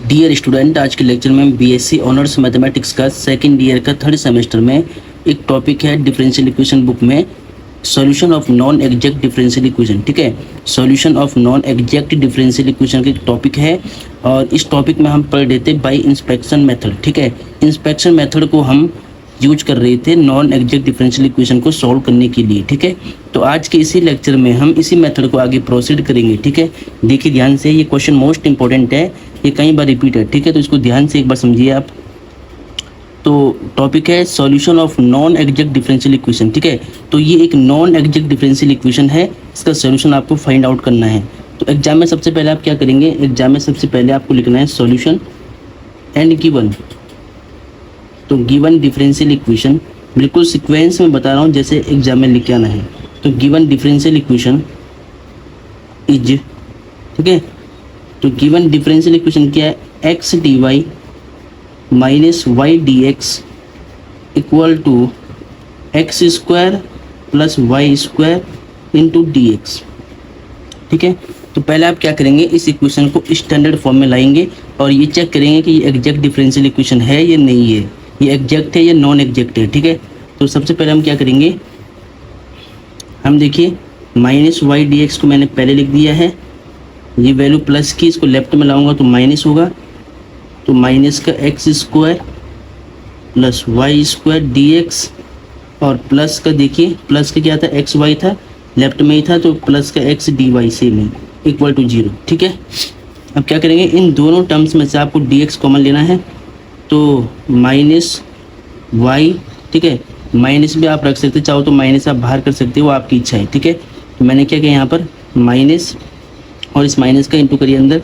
Dear student, आज के lecture में बीएससी ऑनर्स मैथमेटिक्स का सेकंड ईयर का थर्ड सेमेस्टर में एक टॉपिक है डिफरेंशियल इक्वेशन बुक में solution of non exact differential equation. ठीक है, solution of non exact differential equation का टॉपिक है और इस टॉपिक में हम पढ़ रहे थे बाय इंस्पेक्शन मेथड। ठीक है, इंस्पेक्शन मेथड को हम यूज कर रहे थे नॉन एग्जैक्ट डिफरेंशियल इक्वेशन को सॉल्व करने के लिए। ठीक है, तो आज के इसी लेक्चर में हम इसी मेथड को आगे प्रोसीड करेंगे। ठीक है, देखिए ध्यान से, ये क्वेश्चन मोस्ट इंपॉर्टेंट है, ये कई बार रिपीट है। ठीक है, तो इसको ध्यान से एक बार समझिए आप। तो टॉपिक है solution of non exact differential equation. ठीक है, तो ये एक नॉन एग्जैक्ट डिफरेंशियल इक्वेशन है, इसका सॉल्यूशन आपको फाइंड आउट करना है। तो एग्जाम में सबसे पहले आप क्या करेंगे, एग्जाम में सबसे पहले आपको लिखना है सॉल्यूशन एंड गिवन। तो गिवन डिफरेंशियल इक्वेशन बिल्कुल सीक्वेंस में बता रहा हूँ जैसे एग्जाम में लिख के आना है। तो गिवन डिफरेंशियल इक्वेशन इज, ठीक है, तो गिवन डिफरेंशियल इक्वेशन क्या है, x D Y minus Y D x equal to x square plus Y square into D x. ठीक है, तो पहले आप क्या करेंगे, इस इक्वेशन को स्टैंडर्ड फॉर्म में लाएंगे और ये चेक करेंगे कि ये एग्जैक्ट डिफरेंशियल इक्वेशन है या नहीं है, ये एग्जैक्ट है या नॉन एग्जैक्ट है। ठीक है, तो सबसे पहले हम क्या करेंगे, हम देखिए माइनस वाई डी एक्स को मैंने पहले लिख दिया है, ये वैल्यू प्लस की, इसको लेफ्ट में लाऊंगा तो माइनस होगा, तो माइनस का X square plus Y square D X और प्लस का देखिए, प्लस का क्या था, एक्स वाई था, लेफ्ट में ही था, तो प्लस का एक्स डी वाई सेम है इक्वल टू 0। ठीक है, अब क्या करेंगे, इन दोनों टर्म्स में से आपको डी एक्स कॉमन लेना है, तो माइनस वाई, ठीक है, माइनस भी आप रख सकते, चाहो तो माइनस आप बाहर कर सकते हो, वो आपकी इच्छा है। ठीक है, तो मैंने क्या किया यहाँ पर माइनस और इस माइनस का इंटू करिए अंदर,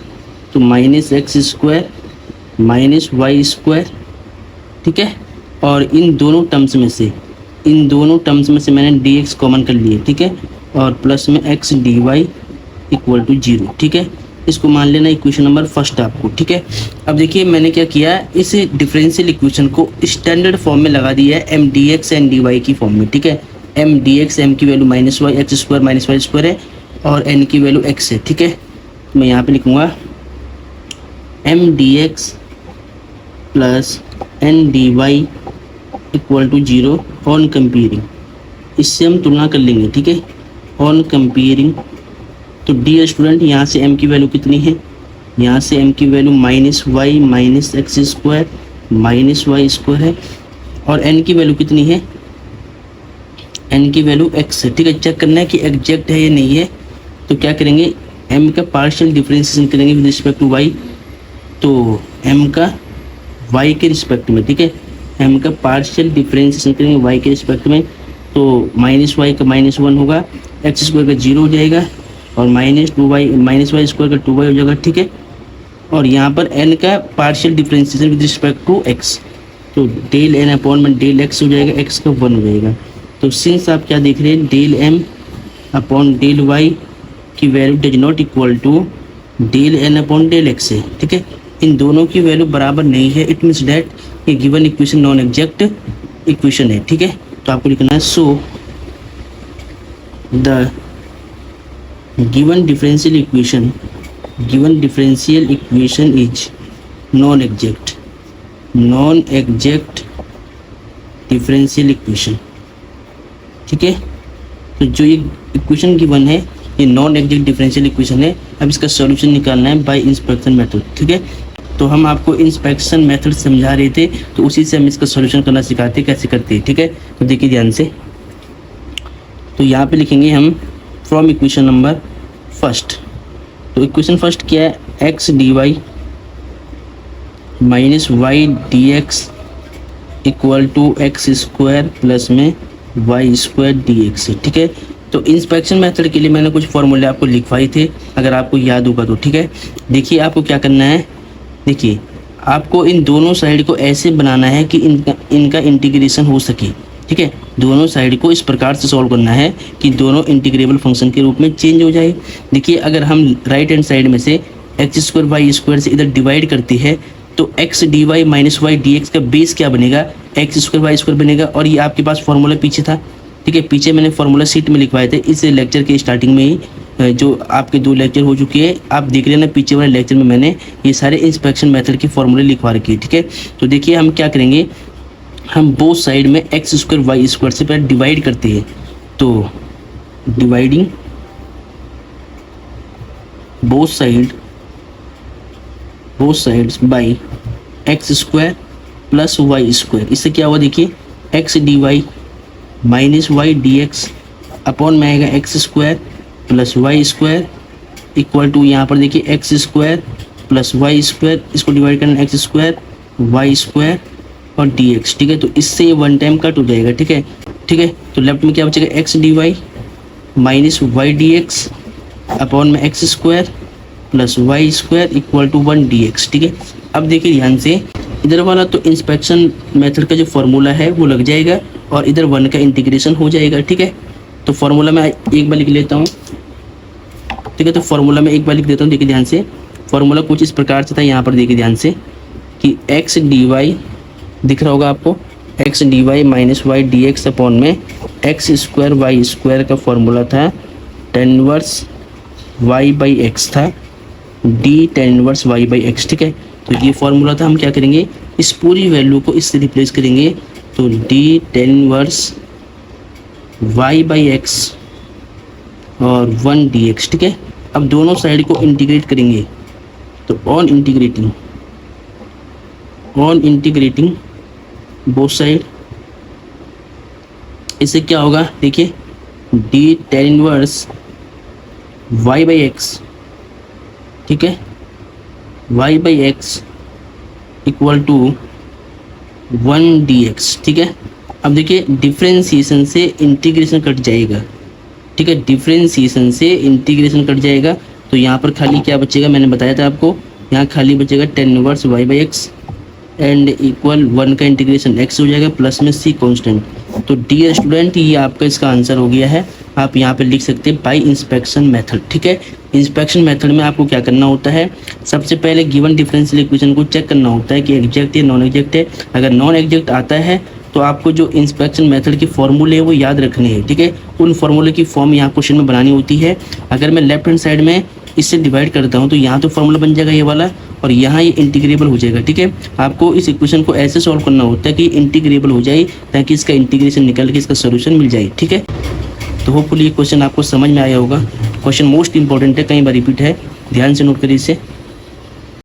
तो minus x square minus Y square. ठीक है, और इन दोनों टर्म्स में से मैंने डी एक्स कॉमन कर लिए। ठीक है, और प्लस में x D y equal to 0। ठीक है, इसको मान लेना इक्वेशन नंबर फर्स्ट आपको। ठीक है, अब देखिए मैंने क्या किया, इस डिफरेंशियल इक्वेशन को स्टैंडर्ड फॉर्म में लगा दिया है M d x and d y की फॉर्म में। ठीक है, एम डी एक्स, एम की value minus y x square minus Y square है और एन की वैल्यू एक्स है। ठीक है, मैं यहाँ पे लिखूँगा M d x plus N d y equal to 0 on comparing, इससे हम तुलना कर लेंगे। ठीक है, ऑन कंपेयरिंग, तो डियर स्टूडेंट यहाँ से m की वैल्यू कितनी है, यहाँ से m की value minus y minus x square minus Y square है और n की वैल्यू कितनी है, n की वैल्यू x है। ठीक है, चेक करना है कि एग्जैक्ट है या नहीं है, तो क्या करेंगे, m का पार्शियल डिफरेंशिएशन करेंगे विद रिस्पेक्ट टू y, तो m का y के रिस्पेक्ट में। ठीक है, m का पार्शियल डिफरेंशिएशन करेंगे y के रिस्पेक्ट में, तो माइनस वाई का -1 होगा, एक्स स्क्वायर का 0 हो जाएगा और माइनस वाई स्क्वायर का 2y हो जाएगा। ठीक है, और यहाँ पर n का partial differentiation with respect to x, तो डेल n अपॉन में डेल x हो जाएगा, x का 1 हो जाएगा। तो सिंस आप क्या देख रहे हैं, del m upon del y की value does not equal to del n upon del x है। ठीक है, इन दोनों की वैल्यू बराबर नहीं है, इट मीन्स डैट ये given equation non exact equation है। ठीक है, तो आपको लिखना है so the given differential equation is non exact differential equation। ठीक है, तो जो ये इक्वेशन गिवन है ये नॉन एग्जैक्ट डिफरेंशियल इक्वेशन है। अब इसका सॉल्यूशन निकालना है बाय इंस्पेक्शन मेथड। ठीक है, तो हम आपको इंस्पेक्शन मेथड समझा रहे थे, तो उसी से हम इसका सॉल्यूशन करना सिखाते कैसे करते हैं। ठीक है, तो देखिए ध्यान से, तो यहाँ पे लिखेंगे हम फ्रॉम इक्वेशन नंबर फर्स्ट। तो इक्वेशन फर्स्ट क्या है, x D Y minus Y D x equal to x square plus में वाई स्क्वायर डी एक्स है। ठीक है, तो इंस्पेक्शन मेथड के लिए मैंने कुछ फॉर्मूले आपको लिखवाए थे, अगर आपको याद होगा तो। ठीक है, देखिए आपको क्या करना है, देखिए आपको इन दोनों साइड को ऐसे बनाना है कि इनका इंटीग्रेशन हो सके। ठीक है, दोनों साइड को इस प्रकार से सॉल्व करना है कि दोनों इंटीग्रेबल फंक्शन के रूप में चेंज हो जाए। देखिए अगर हम राइट हैंड साइड में से एक्स स्क्वायर वाई स्क्वायर से इधर डिवाइड करते हैं, तो x D Y minus Y D x का बेस क्या बनेगा, एक्स स्क्वायर वाई स्क्वायर बनेगा, और ये आपके पास फॉर्मूला पीछे था। ठीक है, पीछे मैंने फॉर्मूला शीट में लिखवाए थे इस लेक्चर के स्टार्टिंग में ही, जो आपके 2 लेक्चर हो चुके हैं, आप देख लेना पीछे वाले लेक्चर में मैंने ये सारे इंस्पेक्शन मेथड के फॉर्मूले लिखवा रखे हैं, ठीक है। तो देखिए हम क्या करेंगे, हम बोथ साइड में एक्स स्क्वायर वाई स्क्वायर से पहले डिवाइड करते हैं। तो dividing both sides by x square plus Y square, इससे क्या हुआ देखिए, x D Y minus Y D x upon में आएगा x square plus Y square equal to, यहाँ पर देखिए x square plus Y square, इसको डिवाइड करना एक्स स्क्वायर वाई स्क्वायर और डी एक्स, ठीक है। तो इससे ये 1 टाइम कट हो जाएगा, ठीक है, ठीक है। तो लेफ्ट में क्या बचेगा, x D Y minus Y D x upon में x square plus Y square equal to 1 d x, ठीक है। अब देखिए ध्यान से, इधर वाला तो इंस्पेक्शन मेथड का जो फॉर्मूला है वो लग जाएगा और इधर 1 का इंटीग्रेशन हो जाएगा, ठीक है। तो फॉर्मूला मैं एक बार लिख लेता हूँ, ठीक है। तो फॉर्मूला में एक बार लिख देता हूँ, देखिए ध्यान से, फॉर्मूला कुछ इस प्रकार से था, यहाँ पर देखिए ध्यान से कि एक्स डी वाई दिख रहा होगा आपको, x D Y minus Y D x upon में एक्स स्क्वायर वाई स्क्वायर का फॉर्मूला था tan inverse y by x था, d tan inverse y by x, ठीक है। तो ये फॉर्मूला था। हम क्या करेंगे, इस पूरी वैल्यू को इससे रिप्लेस करेंगे, तो d tan inverse y by x और 1 डी एक्स, ठीक है। अब दोनों साइड को इंटीग्रेट करेंगे, तो ऑन इंटीग्रेटिंग बोथ साइड, इससे क्या होगा देखिए, d tan inverse y by x, ठीक है, y by x equal to 1 d x, ठीक है। अब देखिए डिफ्रेंशिएशन से इंटीग्रेशन कट जाएगा, ठीक है, डिफ्रेंशिएशन से इंटीग्रेशन कट जाएगा। तो यहाँ पर खाली क्या बचेगा, मैंने बताया था आपको, यहाँ खाली बचेगा tan inverse y by x and equal 1 का इंटीग्रेशन x हो जाएगा प्लस में c कांस्टेंट। तो डियर स्टूडेंट, ये आपका इसका आंसर हो गया है। आप यहाँ पे लिख सकते हैं बाई इंस्पेक्शन मेथड, ठीक है। इंस्पेक्शन मेथड में आपको क्या करना होता है, सबसे पहले गिवन डिफरेंशियल इक्वेशन को चेक करना होता है कि एग्जैक्ट है नॉन एग्जैक्ट है। अगर नॉन एग्जैक्ट आता है तो आपको जो इंस्पेक्शन मेथड के फॉर्मूले है वो याद रखने हैं, ठीक है। उन फॉर्मूले की फॉर्म यहाँ क्वेश्चन में बनानी होती है। अगर मैं लेफ्ट हैंड साइड में इससे डिवाइड करता हूँ तो यहाँ तो फॉर्मूला बन जाएगा ये वाला, और यहाँ ये इंटीग्रेबल हो जाएगा, ठीक है। आपको इस इक्वेशन को ऐसे सॉल्व करना होता है कि इंटीग्रेबल हो जाए, ताकि इसका इंटीग्रेशन निकल के इसका सोल्यूशन मिल जाए, ठीक है। तो होपफुली ये क्वेश्चन आपको समझ में आया होगा। क्वेश्चन मोस्ट इंपॉर्टेंट है, कई बार रिपीट है, ध्यान से नोट करिए इसे।